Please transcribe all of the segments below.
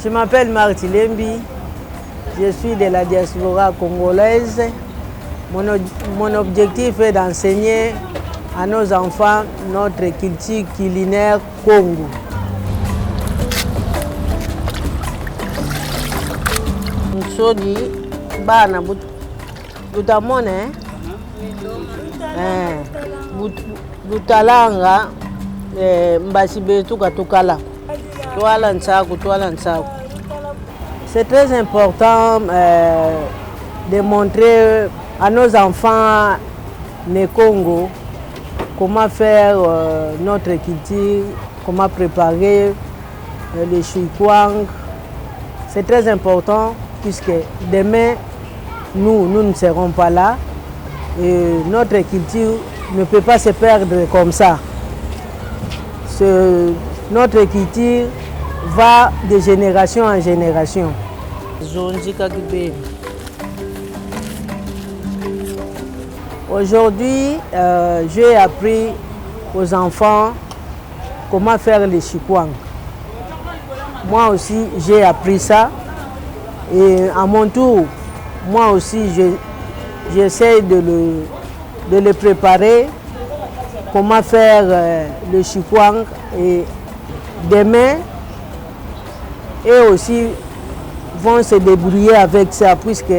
Je m'appelle Marty Lembi, je suis de la diaspora congolaise. Mon objectif est d'enseigner à nos enfants notre culture culinaire Congo. Nsodi bana butamone butalanga mbasi betu katukala twala nsaku. C'est très important de montrer à nos enfants du Congo comment faire notre culture, comment préparer les chouikwang. C'est très important puisque demain, nous ne serons pas là et notre culture ne peut pas se perdre comme ça. Notre culture va de génération en génération. Aujourd'hui, j'ai appris aux enfants comment faire les chouikwang. Moi aussi, j'ai appris ça. Et à mon tour, moi aussi, j'essaie de le préparer, comment faire le chouikwang. Et demain, eux aussi vont se débrouiller avec ça, puisque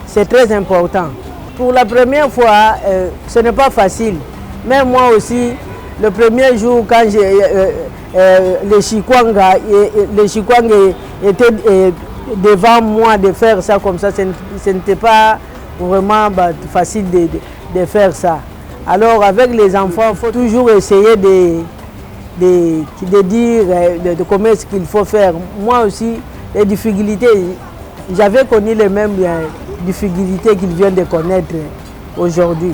c'est très important. Pour la première fois, ce n'est pas facile. Mais moi aussi, le premier jour, quand le chouikwang était devant moi de faire ça comme ça, ce n'était pas vraiment facile de faire ça. Alors avec les enfants, il faut toujours essayer de dire comment est-ce qu'il faut faire. Moi aussi, les difficultés, j'avais connu les mêmes difficultés qu'ils viennent de connaître aujourd'hui.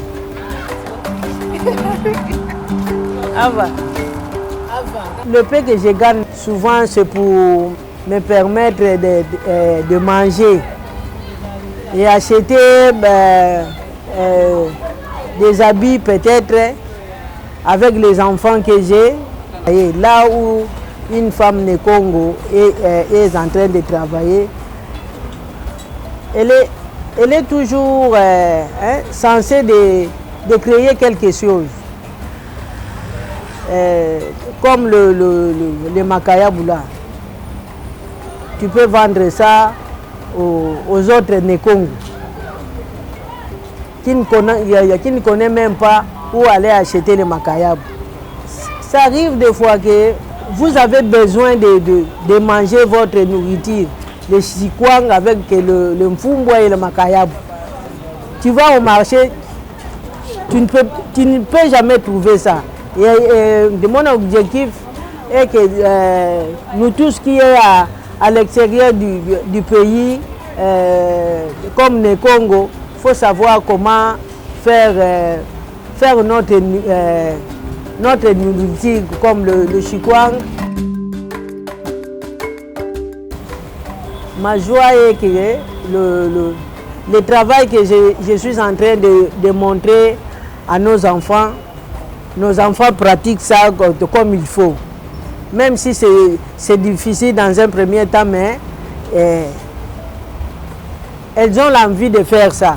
Le peu que je gagne souvent, c'est pour me permettre de manger et acheter des habits peut-être avec les enfants que j'ai. Et là où une femme du Congo est en train de travailler, elle est toujours censée de créer quelque chose. Comme le makayabu là. Tu peux vendre ça aux autres Nekongo qui ne connaissent même pas où aller acheter le makayabu. Ça arrive des fois que vous avez besoin de manger votre nourriture, le chouikwang avec le mfumbwa et le makayabu. Tu vas au marché, tu ne peux jamais trouver ça. Et mon objectif est que nous tous qui est à l'extérieur du pays, comme le Congo, il faut savoir comment faire notre nourriture comme le chouikwang. Ma joie est que le travail que je suis en train de montrer à nos enfants pratiquent ça comme il faut. Même si c'est difficile dans un premier temps, mais elles ont l'envie de faire ça.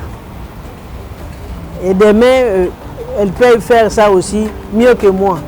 Et demain, elles peuvent faire ça aussi mieux que moi.